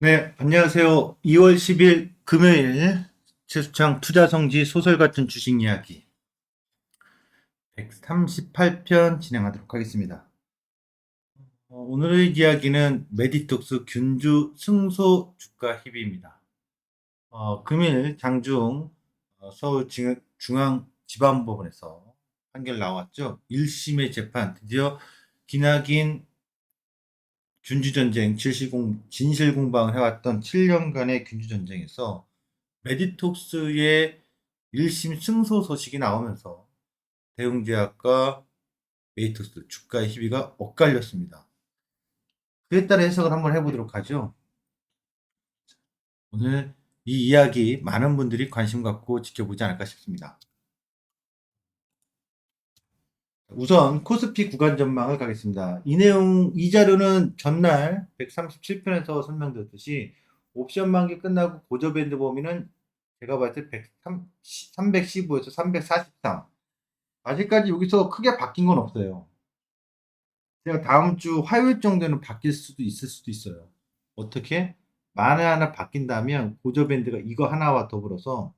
네, 안녕하세요. 2월 10일 금요일 최수창 투자성지 소설 같은 주식 이야기 138편 진행하도록 하겠습니다. 오늘의 이야기는 메디톡스 균주 승소 주가 희비입니다. 금일 장중 서울 중앙지방법원에서 판결 나왔죠. 1심의 재판 드디어 기나긴 균주전쟁, 진실공방을 해왔던 7년간의 균주전쟁에서 메디톡스의 1심 승소 소식이 나오면서 대웅제약과 메디톡스 주가의 희비가 엇갈렸습니다. 그에 따라 해석을 한번 해보도록 하죠. 오늘 이 이야기 많은 분들이 관심 갖고 지켜보지 않을까 싶습니다. 우선 코스피 구간 전망을 가겠습니다. 이 자료는 전날 137편에서 설명드렸듯이 옵션 만기 끝나고 고저밴드 범위는 제가 봤을 때 315에서 343. 아직까지 여기서 크게 바뀐 건 없어요. 제가 다음 주 화요일 정도는 바뀔 수도 있을 수도 있어요. 어떻게? 만에 하나 바뀐다면 고저밴드가 이거 하나와 더불어서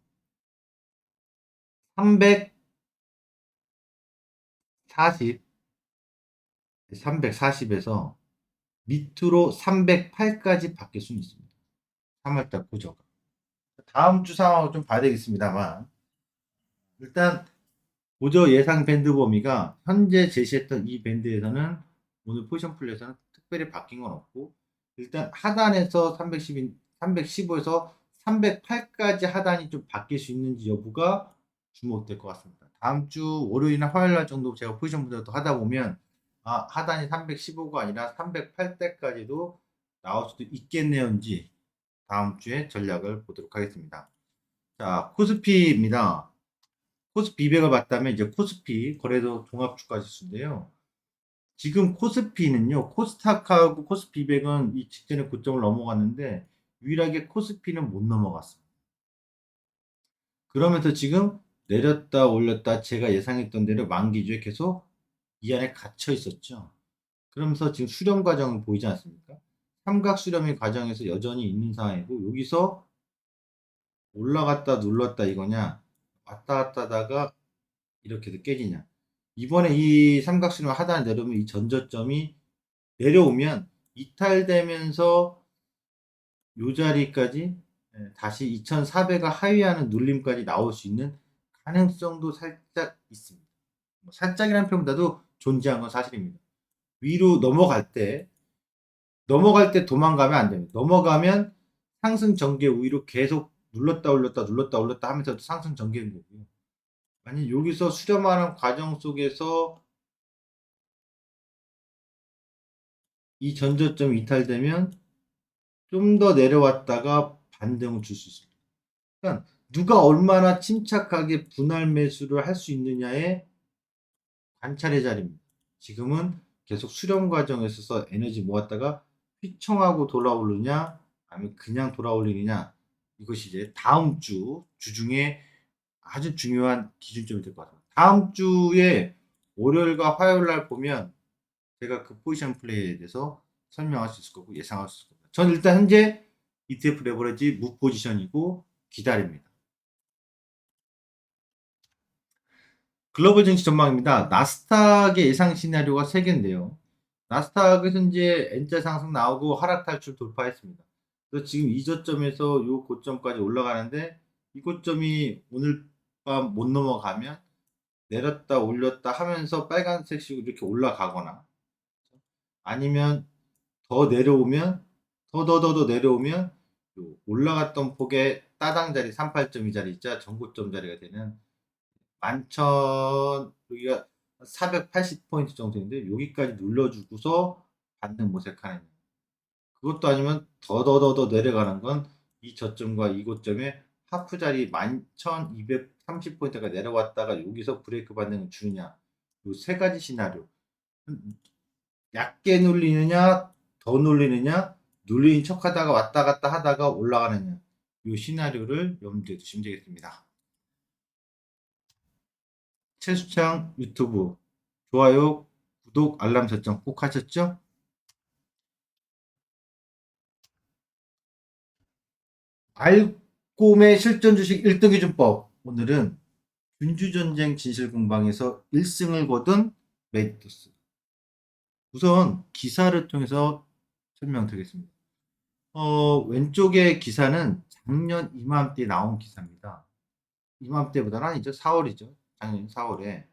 340, 340에서 밑으로 308까지 바뀔 수는 있습니다. 3월달 고저가. 다음 주 상황을 좀 봐야 되겠습니다만 일단 고저 예상 밴드 범위가 현재 제시했던 이 밴드에서는 오늘 포지션 플레이에서는 특별히 바뀐 건 없고 일단 하단에서 315에서 308까지 하단이 좀 바뀔 수 있는지 여부가 주목될 것 같습니다. 다음 주 월요일이나 화요일 날 정도 제가 포지션 분석도 하다 보면 하단이 315가 아니라 308대까지도 나올 수도 있겠네요인지 다음 주에 전략을 보도록 하겠습니다. 자, 코스피입니다. 코스피 200을 봤다면 이제 코스피 거래소 종합주가지수인데요. 지금 코스피는요, 코스닥하고 코스피 200은 이 직전의 고점을 넘어갔는데 유일하게 코스피는 못 넘어갔습니다. 그러면서 지금 내렸다 올렸다 제가 예상했던 대로 만기주에 계속 이 안에 갇혀 있었죠. 그러면서 지금 수렴 과정을 보이지 않습니까? 삼각 수렴의 과정에서 여전히 있는 상황이고 여기서 올라갔다 눌렀다 이거냐 왔다 갔다 하다가 이렇게도 깨지냐. 이번에 이 삼각수렴 하단에 내려오면 이 전저점이 내려오면 이탈되면서 요 자리까지 다시 2400을 하회하는 눌림까지 나올 수 있는 가능성도 살짝 있습니다. 살짝이라는 표현보다도 존재한 건 사실입니다. 위로 넘어갈 때 도망가면 안 됩니다. 넘어가면 상승 전개 우위로 계속 눌렀다 올렸다 눌렀다 올렸다 하면서 상승 전개인 거고요. 만약 여기서 수렴하는 과정 속에서 이 전저점이 이탈되면 좀 더 내려왔다가 반등을 줄 수 있습니다. 그러니까 누가 얼마나 침착하게 분할 매수를 할 수 있느냐의 관찰의 자리입니다. 지금은 계속 수렴 과정에 있어서 에너지 모았다가 휘청하고 돌아오느냐 아니면 그냥 돌아올리느냐 이것이 이제 다음 주 주중에 아주 중요한 기준점이 될 것 같습니다. 다음 주에 월요일과 화요일 날 보면 제가 그 포지션 플레이에 대해서 설명할 수 있을 거고 예상할 수 있을 겁니다. 저는 일단 현재 ETF 레버리지 무포지션이고 기다립니다. 글로벌 증시 전망입니다. 나스닥의 예상 시나리오가 3개인데요. 나스닥은 현재 N자 상승 나오고 하락 탈출 돌파했습니다. 그래서 지금 이 저점에서 이 고점까지 올라가는데 이 고점이 오늘 밤 못 넘어가면 내렸다 올렸다 하면서 빨간색 식으로 이렇게 올라가거나 아니면 더 내려오면 더 내려오면 올라갔던 폭의 따당 자리 38.2 자리 있자 전고점 자리가 되는 11,000 여기가 480포인트 정도인데 여기까지 눌러주고서 반등 모색하는 그것도 아니면 더 내려가는 건 이 저점과 이 고점에 하프 자리 11,230포인트가 내려왔다가 여기서 브레이크 반등을 주느냐 이 세 가지 시나리오 얕게 눌리느냐 더 눌리느냐 눌리는 척하다가 왔다 갔다 하다가 올라가느냐 이 시나리오를 염두에 두시면 되겠습니다. 최수창 유튜브 좋아요 구독 알람 설정 꼭 하셨죠? 알꼼의 실전 주식 1등 기준법. 오늘은 균주전쟁 진실공방에서 1승을 거둔 메이토스. 우선 기사를 통해서 설명드리겠습니다. 왼쪽의 기사는 작년 이맘때 나온 기사입니다. 이맘때보다는 아니죠. 4월이죠. 작년 4월에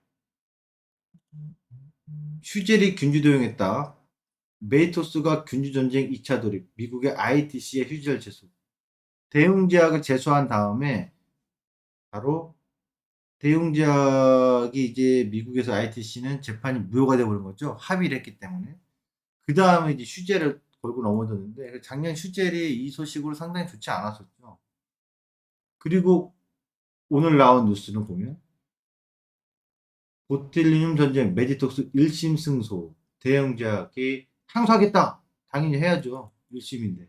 슈젤이 균주 도용했다. 메이토스가 균주전쟁 2차 돌입. 미국의 ITC에 휴젤 제소. 대웅제약을 제소한 다음에 바로 대웅제약이 이제 미국에서 ITC는 재판이 무효가 되어버린 거죠. 합의를 했기 때문에. 그 다음에 이제 슈젤을 걸고 넘어졌는데 작년 슈젤이 이 소식으로 상당히 좋지 않았었죠. 그리고 오늘 나온 뉴스는 보면 보틀리눔 전쟁 메디톡스 1심 승소 대형제약이 항소하겠다. 당연히 해야죠. 1심인데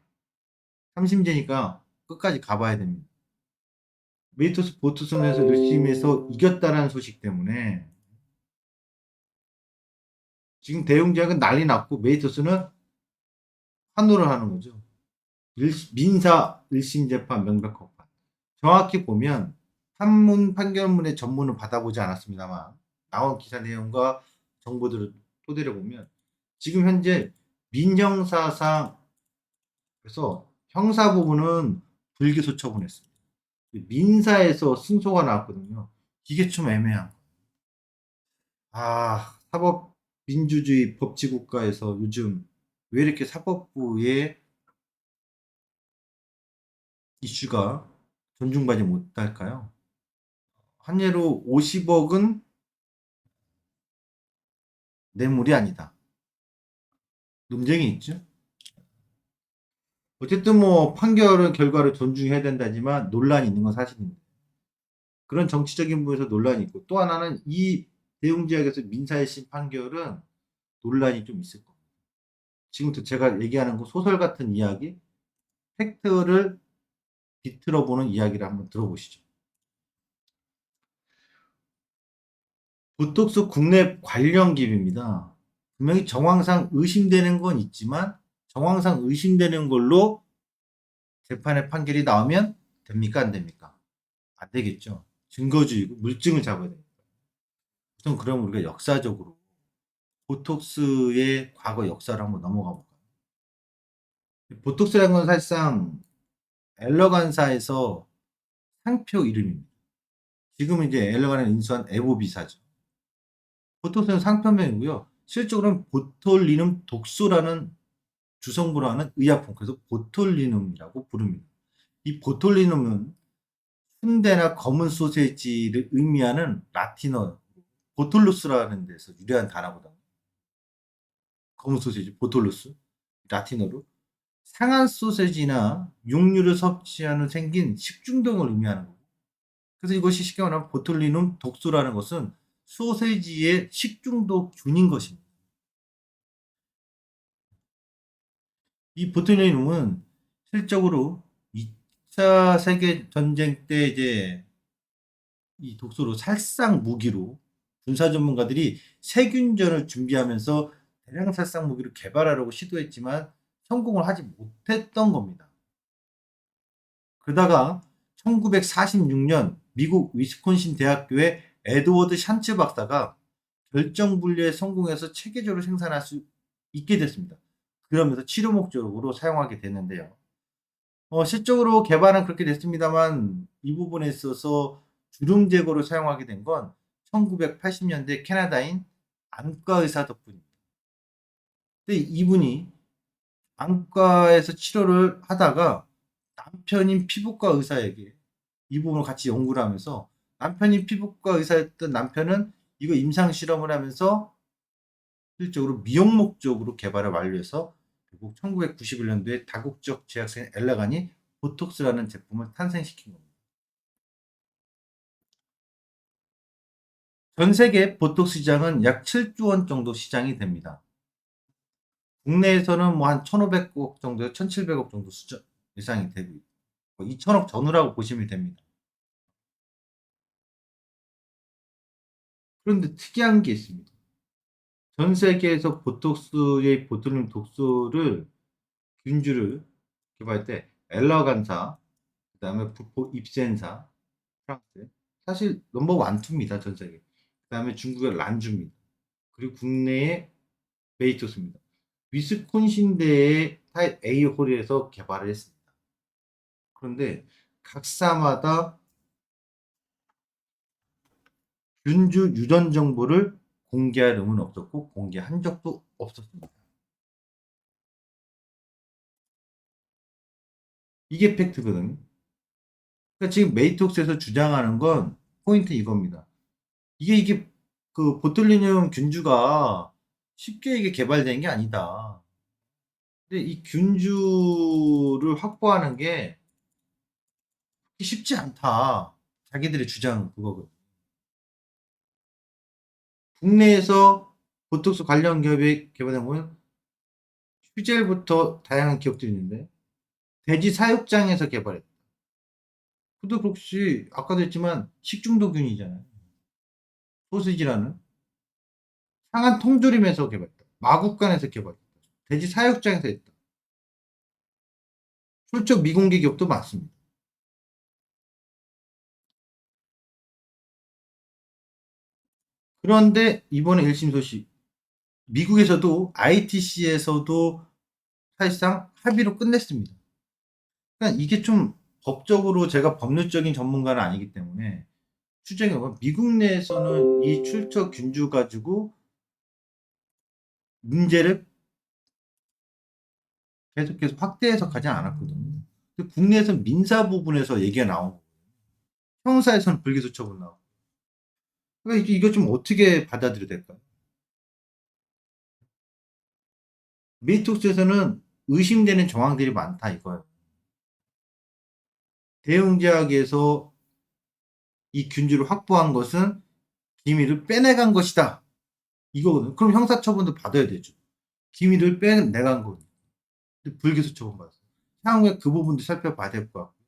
3심제니까 끝까지 가봐야 됩니다. 메디톡스 보트슨에서 1심에서 이겼다는 소식 때문에 지금 대형제약은 난리 났고 메디톡스는 환호를 하는 거죠. 민사 1심 재판 명백허판. 정확히 보면 판문 판결문의 전문을 받아보지 않았습니다만 나온 기사 내용과 정보들을 토대로 보면 지금 현재 민형사상 그래서 형사 부분은 불기소 처분했습니다. 민사에서 승소가 나왔거든요. 이게 좀 애매한 거예요. 사법 민주주의 법치국가에서 요즘 왜 이렇게 사법부의 이슈가 존중받지 못할까요? 한 예로 50억은 뇌물이 아니다. 논쟁이 있죠. 어쨌든 뭐 판결은 결과를 존중해야 된다지만 논란이 있는 건 사실입니다. 그런 정치적인 부분에서 논란이 있고 또 하나는 이 대웅제약에서 민사의 심 판결은 논란이 좀 있을 겁니다. 지금부터 제가 얘기하는 거 소설 같은 이야기, 팩트를 비틀어 보는 이야기를 한번 들어보시죠. 보톡스 국내 관련 기업입니다. 분명히 정황상 의심되는 건 있지만 정황상 의심되는 걸로 재판의 판결이 나오면 됩니까? 안 됩니까? 안 되겠죠. 증거주의고 물증을 잡아야 됩니다. 우선 그럼 우리가 역사적으로 보톡스의 과거 역사를 한번 넘어가 볼까요? 보톡스라는 건 사실상 엘러간사에서 상표 이름입니다. 지금은 이제 엘러간을 인수한 에보비사죠. 보톡스는 상표명이고요. 실적으로는 보톨리눔 독소라는 주성분으로 하는 의약품, 그래서 보톨리눔이라고 부릅니다. 이 보톨리눔은 순대나 검은 소세지를 의미하는 라틴어 보톨루스라는 데서 유래한 단어거든요. 검은 소세지, 보톨루스, 라틴어로 상한 소세지나 육류를 섭취하는 생긴 식중독을 의미하는 거고. 그래서 이것이 쉽게 말하면 보톨리눔 독소라는 것은 소세지의 식중독 균인 것입니다. 이 보톨리눔은 실적으로 2차 세계 전쟁 때 이제 이 독소로 살상 무기로 군사 전문가들이 세균전을 준비하면서 대량 살상 무기를 개발하려고 시도했지만 성공을 하지 못했던 겁니다. 그러다가 1946년 미국 위스콘신 대학교의 에드워드 샨츠 박사가 결정 분리에 성공해서 체계적으로 생산할 수 있게 됐습니다. 그러면서 치료 목적으로 사용하게 됐는데요. 실적으로 개발은 그렇게 됐습니다만 이 부분에 있어서 주름 제거로 사용하게 된 건 1980년대 캐나다인 안과 의사 덕분입니다. 근데 이분이 안과에서 치료를 하다가 남편인 피부과 의사에게 이 부분을 같이 연구를 하면서 남편이 피부과 의사였던 남편은 이거 임상 실험을 하면서 실적으로 미용 목적으로 개발을 완료해서 결국 1991년도에 다국적 제약사인 엘라간이 보톡스라는 제품을 탄생시킨 겁니다. 전 세계 보톡스 시장은 약 7조 원 정도 시장이 됩니다. 국내에서는 뭐 한 1,500억 정도, 1,700억 정도 수준 예상이 되고 있고 2천억 전후라고 보시면 됩니다. 그런데 특이한 게 있습니다. 전 세계에서 보톡스의 보툴륨 독소를 균주를 개발할 때 엘러간사, 그다음에 입센사, 프랑스. 사실 넘버 원, 투입니다, 전 세계. 그다음에 중국의 란주입니다. 그리고 국내에 메이토스입니다. 위스콘신대의 타입 A 홀에서 개발을 했습니다. 그런데 각사마다 균주 유전 정보를 공개할 의무는 없었고 공개한 적도 없었습니다. 이게 팩트거든요. 그러니까 지금 메이톡스에서 주장하는 건 포인트 이겁니다. 이게 그 보툴리늄 균주가 쉽게 이게 개발된 게 아니다. 근데 이 균주를 확보하는 게 쉽지 않다. 자기들의 주장은 그거거든. 국내에서 보톡스 관련 기업이 개발된 거는 휴젤부터 다양한 기업들이 있는데 돼지 사육장에서 개발했다. 근데 혹시 아까도 했지만 식중독균이잖아요. 소시지라는 상한 통조림에서 개발했다. 마국간에서 개발했다. 돼지 사육장에서 했다. 출처 미공개 기업도 많습니다. 그런데 이번에 1심 소식 미국에서도 ITC에서도 사실상 합의로 끝냈습니다. 그러니까 이게 좀 법적으로 제가 법률적인 전문가는 아니기 때문에 추정해 보면 미국 내에서는 이 출처 균주 가지고 문제를 계속해서 확대 해석하지 않았거든요. 국내에서 민사 부분에서 얘기가 나온 거고 형사에서는 불기소 처분 나오고 그러니까 이거 좀 어떻게 받아들여야 될까요? 메이톡스에서는 의심되는 정황들이 많다 이거예요. 대웅제약에서 이 균주를 확보한 것은 기밀을 빼내간 것이다. 이거거든요. 그럼 형사처분도 받아야 되죠. 기밀을 빼내간 거거든요. 불기소 처분 받았어요. 향후에 그 부분도 살펴봐야 될 것 같고.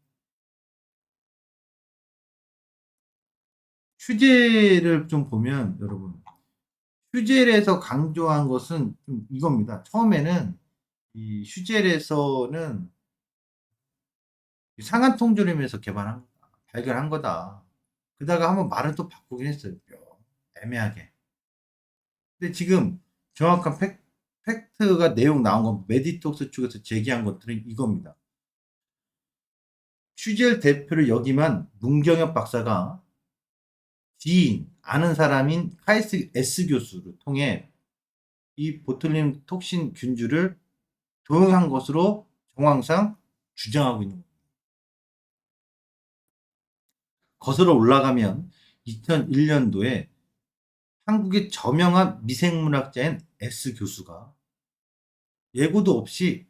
휴재를 좀 보면 여러분 휴젤에서 강조한 것은 좀 이겁니다. 처음에는 이 휴젤에서는 상한 통조림에서 발견한 거다. 그러다가 한번 말은 또 바꾸긴 했어요. 애매하게. 근데 지금 정확한 팩트가 내용 나온 건 메디톡스 쪽에서 제기한 것들은 이겁니다. 휴젤 대표를 역임한 문경엽 박사가 지인, 아는 사람인 카이스 S 교수를 통해 이 보툴린 톡신 균주를 도용한 것으로 정황상 주장하고 있는 겁니다. 거슬러 올라가면 2001년도에 한국의 저명한 미생물학자인 S 교수가 예고도 없이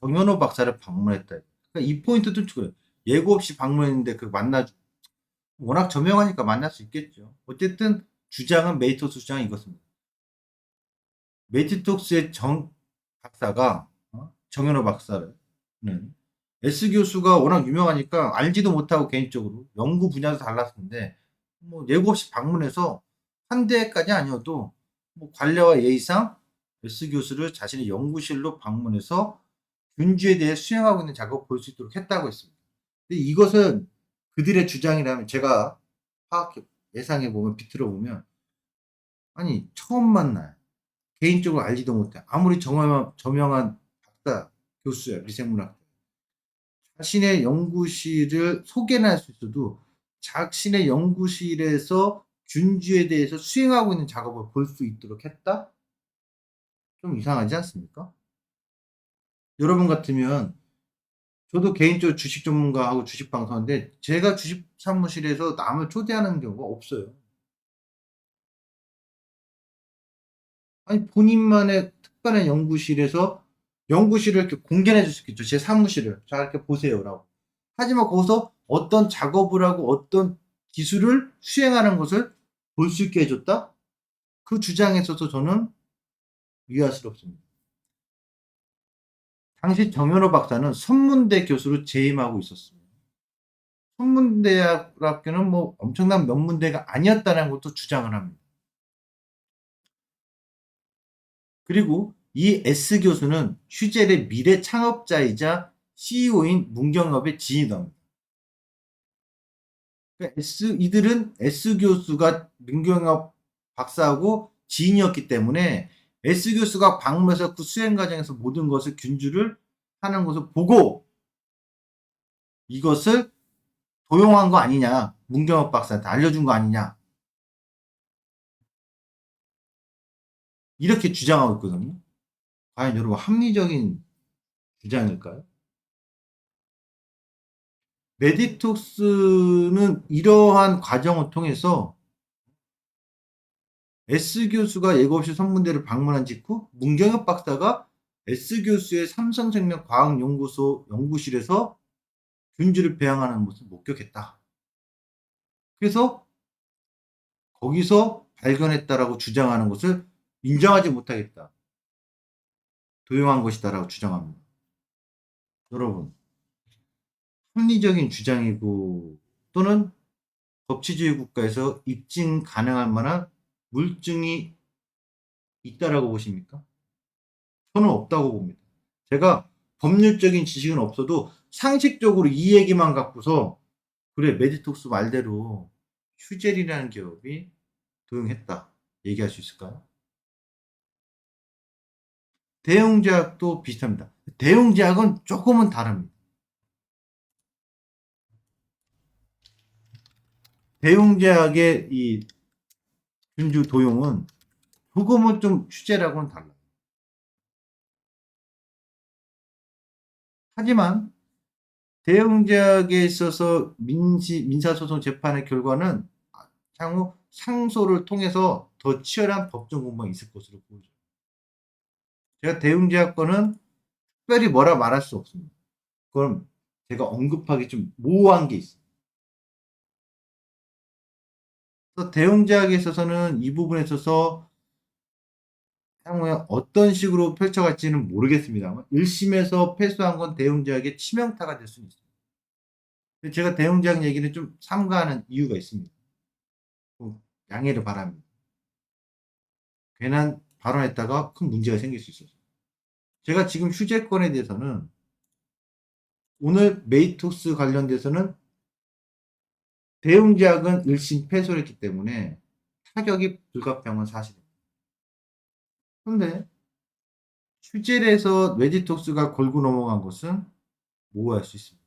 정현호 박사를 방문했다. 그러니까 이 포인트도 그래요. 예고 없이 방문했는데 워낙 저명하니까 만날 수 있겠죠. 어쨌든 주장은 메이토스 주장이 이것입니다. 메디톡스의 정 박사가 정현호 박사는 S 교수가 워낙 유명하니까 알지도 못하고 개인적으로 연구 분야도 달랐는데 뭐 예고 없이 방문해서 한 대까지 아니어도 뭐 관례와 예의상 S 교수를 자신의 연구실로 방문해서 균주에 대해 수행하고 있는 작업을 볼 수 있도록 했다고 했습니다. 근데 이것은 그들의 주장이라면 제가 예상해 보면 비틀어 보면 아니 처음 만나요. 개인적으로 알지도 못해. 아무리 저명한 박사, 교수야, 미생물학. 자신의 연구실을 소개는 할 수 있어도 자신의 연구실에서 균주에 대해서 수행하고 있는 작업을 볼 수 있도록 했다? 좀 이상하지 않습니까? 여러분 같으면 저도 개인적으로 주식 전문가하고 주식 방송하는데 제가 주식 사무실에서 남을 초대하는 경우가 없어요. 아니 본인만의 특별한 연구실에서 연구실을 이렇게 공개해 줄 수 있겠죠. 제 사무실을 자 이렇게 보세요라고. 하지만 거기서 어떤 작업을 하고 어떤 기술을 수행하는 것을 볼 수 있게 해줬다? 그 주장에 있어서 저는 위화스럽습니다. 당시 정현호 박사는 선문대 교수로 재임하고 있었습니다. 선문대학교는 뭐 엄청난 명문대가 아니었다는 것도 주장을 합니다. 그리고 이 S 교수는 휴젤의 미래 창업자이자 CEO인 문경업의 지인입니다. 그러니까 이들은 S 교수가 민경엽 박사하고 지인이었기 때문에 S 교수가 방문해서 그 수행 과정에서 모든 것을 균주를 하는 것을 보고 이것을 도용한 거 아니냐, 문경엽 박사한테 알려준 거 아니냐, 이렇게 주장하고 있거든요. 과연 여러분 합리적인 주장일까요? 메디톡스는 이러한 과정을 통해서 S 교수가 예고 없이 선문대를 방문한 직후 문경엽 박사가 S 교수의 삼성생명 과학연구소 연구실에서 균주를 배양하는 모습을 목격했다. 그래서 거기서 발견했다라고 주장하는 것을 인정하지 못하겠다. 도용한 것이다라고 주장합니다. 여러분, 합리적인 주장이고 또는 법치주의 국가에서 입증 가능할 만한 물증이 있다라고 보십니까? 저는 없다고 봅니다. 제가 법률적인 지식은 없어도 상식적으로 이 얘기만 갖고서 그래 메디톡스 말대로 휴젤이라는 기업이 도용했다 얘기할 수 있을까요? 대웅제약도 비슷합니다. 대웅제약은 조금은 다릅니다. 대웅제약의 이 균주 도용은 조금은 좀 휴젤하고는 달라요. 하지만 대웅제약에 있어서 민사소송 재판의 결과는 향후 상소를 통해서 더 치열한 법정 공방이 있을 것으로 보여져요. 제가 대웅제약 거는 특별히 뭐라 말할 수 없습니다. 그럼 제가 언급하기 좀 모호한 게 있어요. 그래서 대웅제약에 있어서는 이 부분에 있어서 향후에 어떤 식으로 펼쳐갈지는 모르겠습니다만 1심에서 패소한 건 대웅제약의 치명타가 될 수는 있습니다. 제가 대웅제약 얘기를 좀 삼가하는 이유가 있습니다. 양해를 바랍니다. 괜한 발언했다가 큰 문제가 생길 수 있어서. 제가 지금 휴재권에 대해서는 오늘 메이톡스 관련돼서는 대웅제약은 1심 패소를 했기 때문에 타격이 불가피한 건 사실입니다. 그런데 휴젤에서 메디톡스가 걸고 넘어간 것은 모호할 수 있습니다.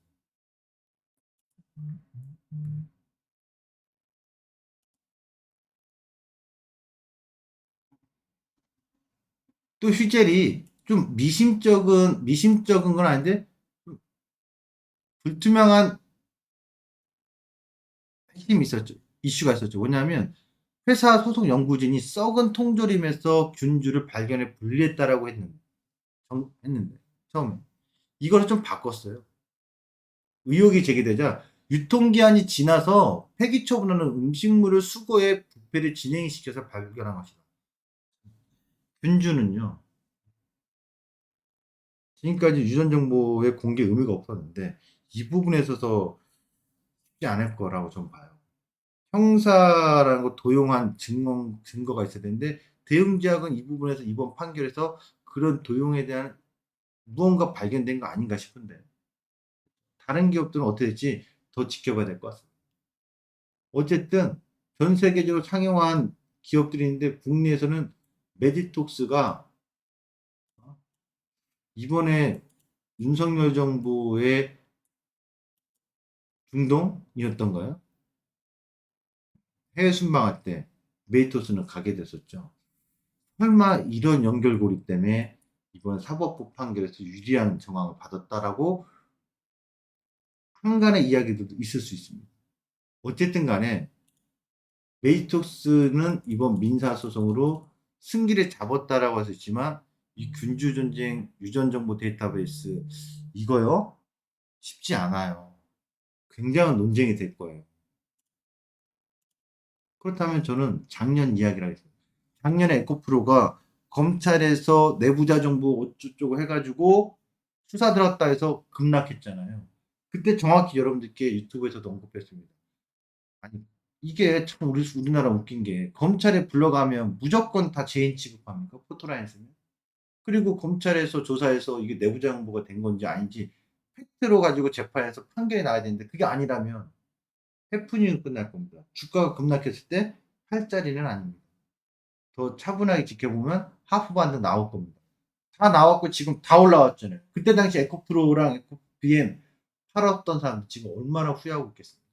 또 휴젤이 좀 미심쩍은 건 아닌데 불투명한 핵심이 있었죠. 이슈가 있었죠. 뭐냐면 회사 소속 연구진이 썩은 통조림에서 균주를 발견해 분리했다라고 했는데 처음에 이거를 좀 바꿨어요. 의혹이 제기되자 유통기한이 지나서 폐기 처분하는 음식물을 수거해 부패를 진행시켜서 발견한 것이다. 균주는요. 지금까지 유전 정보의 공개 의미가 없었는데 이 부분에 있어서 쉽지 않을 거라고 좀 봐요. 형사라는 거 도용한 증거가 있어야 되는데 대웅제약은 이 부분에서 이번 판결에서 그런 도용에 대한 무언가 발견된 거 아닌가 싶은데 다른 기업들은 어떻게 될지 더 지켜봐야 될 것 같습니다. 어쨌든 전 세계적으로 상용한 기업들이 있는데 국내에서는 메디톡스가 이번에 윤석열 정부의 중동이었던가요? 해외 순방할 때 메디톡스는 가게 됐었죠. 설마 이런 연결고리 때문에 이번 사법부 판결에서 유리한 정황을 받았다라고 한간의 이야기도 있을 수 있습니다. 어쨌든 간에 메이톡스는 이번 민사소송으로 승기를 잡았다라고 할 수 있지만 이 균주전쟁 유전정보 데이터베이스 이거요 쉽지 않아요. 굉장한 논쟁이 될 거예요. 그렇다면 저는 작년 이야기를 하겠습니다. 작년에 에코프로가 검찰에서 내부자 정보 어쩌고 해가지고 수사 들어갔다 해서 급락했잖아요. 그때 정확히 여러분들께 유튜브에서도 언급했습니다. 아니 이게 참 우리나라 웃긴 게 검찰에 불러가면 무조건 다 죄인 취급합니까? 포토라인에서는. 그리고 검찰에서 조사해서 이게 내부자 정보가 된 건지 아닌지 팩트로 가지고 재판에서 판결이 나야 되는데 그게 아니라면 해프닝으로 끝날 겁니다. 주가가 급락했을 때 8짜리는 아닙니다. 더 차분하게 지켜보면 하프 반드 나올 겁니다. 다 나왔고 지금 다 올라왔잖아요. 그때 당시 에코프로랑 에코BM 팔았던 사람들 지금 얼마나 후회하고 있겠습니까?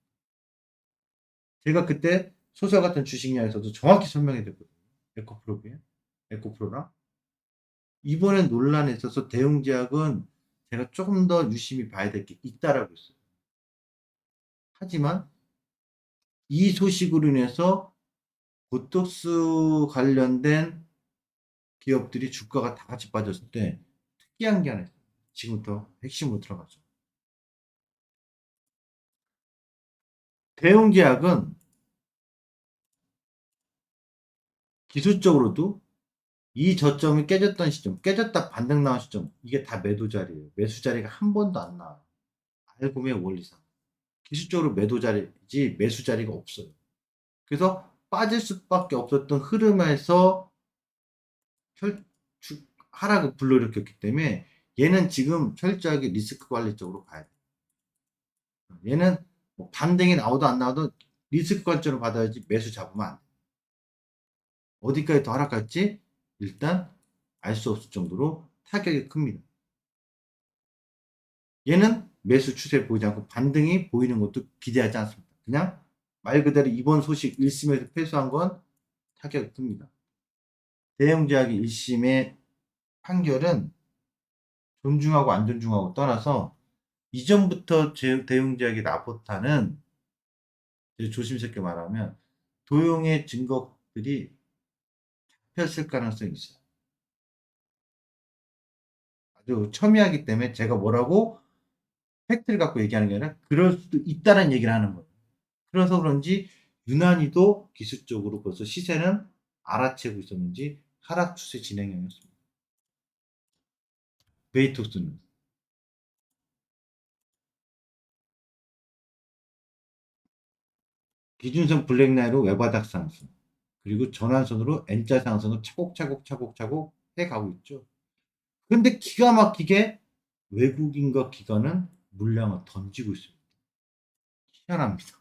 제가 그때 소설 같은 주식량에서도 정확히 설명해 드렸거든요. 에코프로비엠, 에코프로랑. 이번에 논란에 있어서 대웅제약은 제가 조금 더 유심히 봐야 될 게 있다라고 했어요. 하지만 이 소식으로 인해서 보톡스 관련된 기업들이 주가가 다 같이 빠졌을 때 특이한 게 하나 있어요. 지금부터 핵심으로 들어가죠. 대웅제약은 기술적으로도 이 저점이 깨졌던 시점, 깨졌다 반등 나온 시점, 이게 다 매도 자리예요. 매수 자리가 한 번도 안 나와요. 알고의 원리상. 기술적으로 매도 자리지 매수 자리가 없어요. 그래서 빠질 수밖에 없었던 흐름에서 하락을 불러일으켰기 때문에 얘는 지금 철저하게 리스크 관리적으로 가야 돼요. 얘는 뭐 반등이 나오도 안 나오도 리스크 관점으로 받아야지 매수 잡으면 안 돼. 어디까지 더 하락할지 일단 알 수 없을 정도로 타격이 큽니다. 얘는 매수 추세 보이지 않고 반등이 보이는 것도 기대하지 않습니다. 그냥 말 그대로 이번 소식 1심에서 패소한 건 타격이 큽니다. 대형제약의 1심의 판결은 존중하고 안 존중하고 떠나서 이전부터 대형제약의 라포타는 조심스럽게 말하면 도용의 증거들이 잡혔을 가능성이 있어요. 아주 첨예하기 때문에 제가 뭐라고 팩트를 갖고 얘기하는 게 아니라 그럴 수도 있다는 얘기를 하는 거예요. 그래서 그런지 유난히도 기술적으로 벌써 시세는 알아채고 있었는지 하락 추세 진행형이었습니다. 베이톡스는 기준선 블랙라인으로 외바닥 상승 그리고 전환선으로 N자 상승을 차곡차곡 해가고 있죠. 그런데 기가 막히게 외국인과 기관은 물량을 던지고 있습니다. 희한합니다.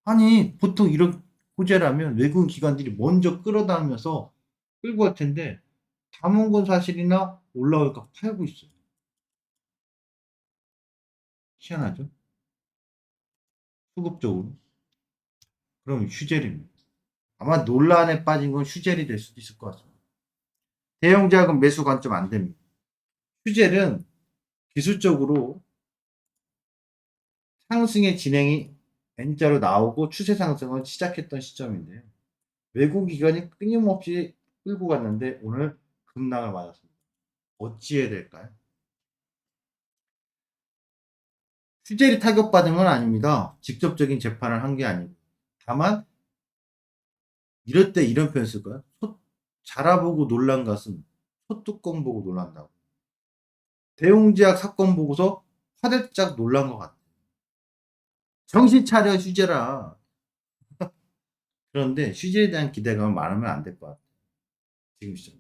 아니 보통 이런 호재라면 외국인 기관들이 먼저 끌어다니면서 끌고 갈 텐데 담은 건 사실이나 올라오니까 팔고 있어요. 희한하죠? 수급적으로. 그럼 휴젤입니다. 아마 논란에 빠진 건 휴젤이 될 수도 있을 것 같습니다. 대형자금 매수 관점 안 됩니다. 휴젤은 기술적으로 상승의 진행이 N자로 나오고 추세 상승을 시작했던 시점인데요. 외국 기관이 끊임없이 끌고 갔는데 오늘 급락을 맞았습니다. 어찌해야 될까요? 휴젤이 타격받은 건 아닙니다. 직접적인 재판을 한 게 아니고. 다만 이럴 때 이런 표현 쓸까요? 자라보고 놀란 것은 소뚜껑 보고 놀란다고. 대웅제약 사건 보고서 화들짝 놀란 것 같아. 정신 차려 휴재라. 그런데 휴재에 대한 기대감을 말하면 안 될 것 같아. 지금 시점.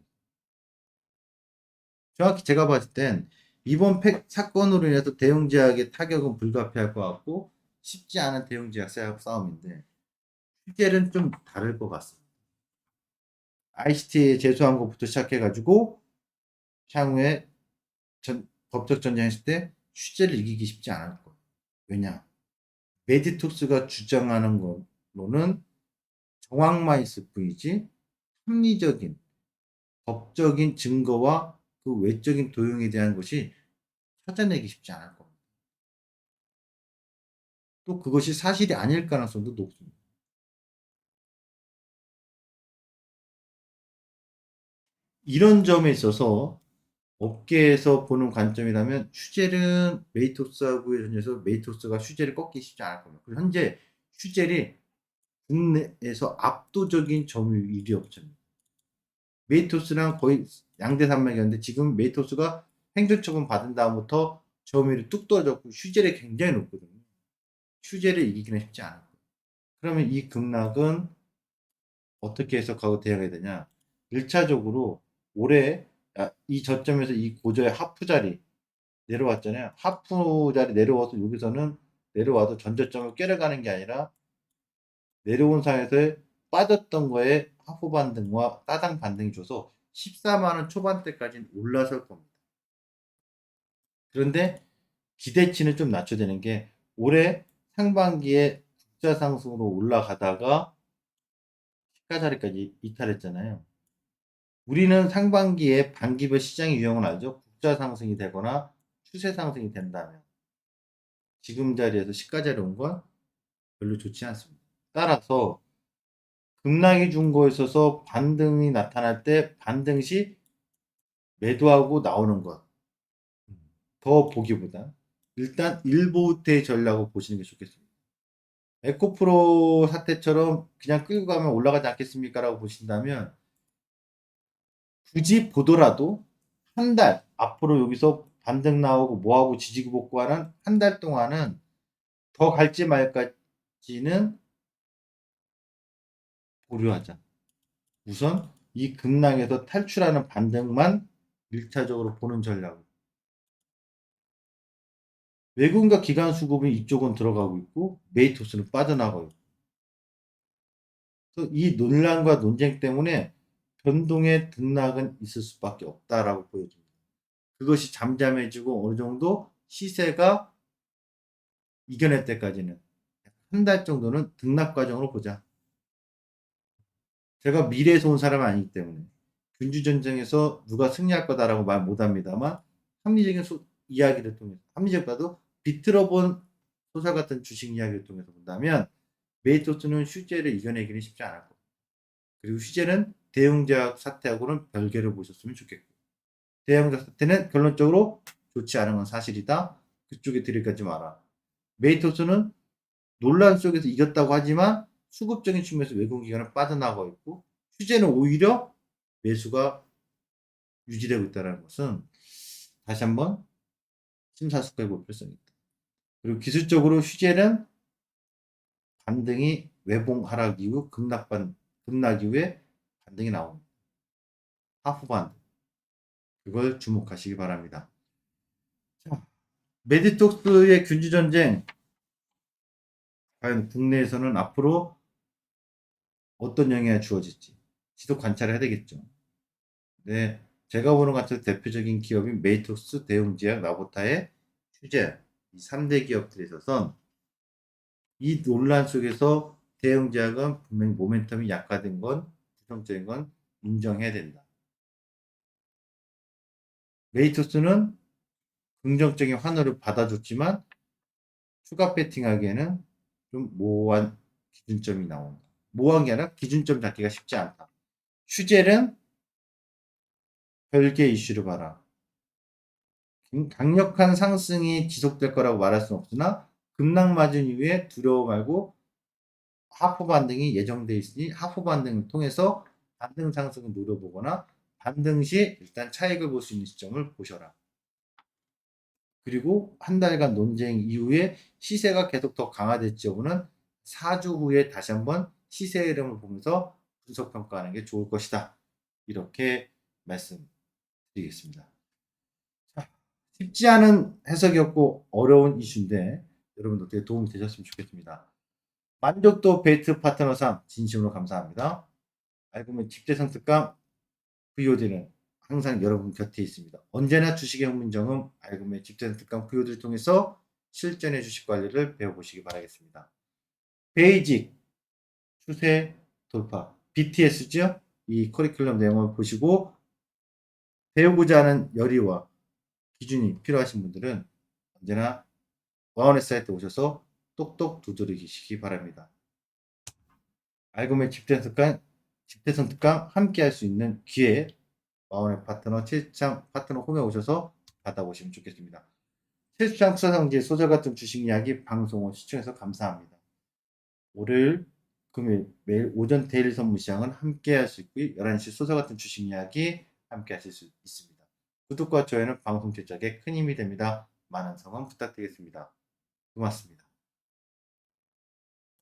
정확히 제가 봤을 땐 이번 사건으로 인해서 대웅제약의 타격은 불가피할 것 같고 쉽지 않은 대웅제약 싸움인데 휴재는 좀 다를 것 같습니다. ICT에 제소한 것부터 시작해가지고 향후에 법적 전쟁했을 때 휴재를 이기기 쉽지 않을 거예요. 왜냐? 메디톡스가 주장하는 거로는 정황만 있을 뿐이지 합리적인 법적인 증거와 그 외적인 도용에 대한 것이 찾아내기 쉽지 않을 겁니다. 또 그것이 사실이 아닐 가능성도 높습니다. 이런 점에 있어서 업계에서 보는 관점이라면 슈젤은 메이토스하고의 전에서 메이토스가 슈젤을 꺾기 쉽지 않을 겁니다. 그리고 현재 슈젤이 국내에서 압도적인 점유율 1위 업체입니다. 메이토스랑 거의 양대 산맥이었는데 지금 메이토스가 행정처분 받은 다음부터 점유율이 뚝 떨어졌고 슈젤이 굉장히 높거든요. 슈젤을 이기기는 쉽지 않을 거예요. 그러면 이 급락은 어떻게 해석하고 대응해야 되냐? 1차적으로 올해 이 저점에서 이 고저의 하프 자리 내려왔잖아요. 하프 자리 내려와서 여기서는 내려와도 전저점을 깨려가는 게 아니라 내려온 상에서 빠졌던 거에 하프 반등과 따당 반등이 줘서 14만 원 초반대까지는 올라설 겁니다. 그런데 기대치는 좀 낮춰야 되는 게 올해 상반기에 국자 상승으로 올라가다가 시가 자리까지 이탈했잖아요. 우리는 상반기에 반기별 시장 유형을 알죠. 국자 상승이 되거나 추세 상승이 된다면 지금 자리에서 시가 자리 온 건 별로 좋지 않습니다. 따라서 급락이 준 거에 있어서 반등이 나타날 때 반등 시 매도하고 나오는 것 더 보기보다 일단 일보호퇴 전략을 보시는 게 좋겠습니다. 에코프로 사태처럼 그냥 끌고 가면 올라가지 않겠습니까? 라고 보신다면 굳이 보더라도 한 달 앞으로 여기서 반등 나오고 뭐하고 지지고 복구하는 한 달 동안은 더 갈지 말까지는 보류하자. 우선 이 급락에서 탈출하는 반등만 1차적으로 보는 전략. 외국인과 기관 수급은 이쪽은 들어가고 있고 메이토스는 빠져나가고 있고. 그래서 이 논란과 논쟁 때문에 변동의 등락은 있을 수밖에 없다라고 보여집니다. 그것이 잠잠해지고 어느 정도 시세가 이겨낼 때까지는 한 달 정도는 등락 과정으로 보자. 제가 미래에서 온 사람은 아니기 때문에 군주전쟁에서 누가 승리할 거다라고 말 못합니다만 합리적인 이야기를 통해서 합리적보다도 비틀어본 소설 같은 주식 이야기를 통해서 본다면 메이토스는 휴재를 이겨내기는 쉽지 않을 겁니다. 그리고 휴재는 대웅제약 사태하고는 별개로 보셨으면 좋겠고 대웅제약 사태는 결론적으로 좋지 않은 건 사실이다. 그쪽에 들이까지 마라. 메이토스는 논란 속에서 이겼다고 하지만 수급적인 측면에서 외국인 기관은 빠져나가고 있고 휴재는 오히려 매수가 유지되고 있다는 것은 다시 한번 심사숙고해 볼 필요성이 있다. 그리고 기술적으로 휴재는 반등이 외봉 하락 이후 급락 이후에 반등이 나옵니다. 하프 반등. 그걸 주목하시기 바랍니다. 자, 메디톡스의 균주전쟁 과연 국내에서는 앞으로 어떤 영향이 주어질지 지속 관찰을 해야 되겠죠. 네, 제가 보는 같은 대표적인 기업인 메이톡스, 대웅제약, 나보타의 휴재 이 3대 기업들에 있어서 이 논란 속에서 대웅제약은 분명히 모멘텀이 약화된 건 부정적인 건 인정해야 된다. 메이톡스는 긍정적인 환호를 받아줬지만 추가 배팅하기에는 좀 모호한 기준점이 나온다. 모호한 게 아니라 기준점 잡기가 쉽지 않다. 휴재는 별개 이슈를 봐라. 강력한 상승이 지속될 거라고 말할 수는 없으나 급락 맞은 이후에 두려워 말고 하프 반등이 예정돼 있으니 하프 반등을 통해서 반등 상승을 노려보거나 반등 시 일단 차익을 볼 수 있는 시점을 보셔라. 그리고 한 달간 논쟁 이후에 시세가 계속 더 강화될지 여부는 4주 후에 다시 한번 시세 흐름을 보면서 분석 평가하는 게 좋을 것이다. 이렇게 말씀드리겠습니다. 자, 쉽지 않은 해석이었고 어려운 이슈인데 여러분들 어떻게 도움이 되셨으면 좋겠습니다. 만족도 베이트 파트너상 진심으로 감사합니다. 알고 보면 집대성 특강 VOD는 항상 여러분 곁에 있습니다. 언제나 주식의 흥민정음 알고 보면 집대성 특강 VOD를 통해서 실전의 주식 관리를 배워보시기 바라겠습니다. 베이직 추세 돌파 BTS죠. 이 커리큘럼 내용을 보시고 배우고자 하는 열의와 기준이 필요하신 분들은 언제나 와원의 사이트 오셔서 똑똑 두드리시기 바랍니다. 알고면 집대성 특강 함께 할 수 있는 기회 와원의 파트너 최수창 파트너 홈에 오셔서 받아보시면 좋겠습니다. 최수창 투자상지의 소설 같은 주식 이야기 방송을 시청해서 감사합니다. 월요일 금요일 매일 오전 데일리 선물 시장은 함께 할 수 있고요. 11시 소설 같은 주식 이야기 함께 하실 수 있습니다. 구독과 좋아요는 방송 제작에 큰 힘이 됩니다. 많은 성원 부탁드리겠습니다. 고맙습니다.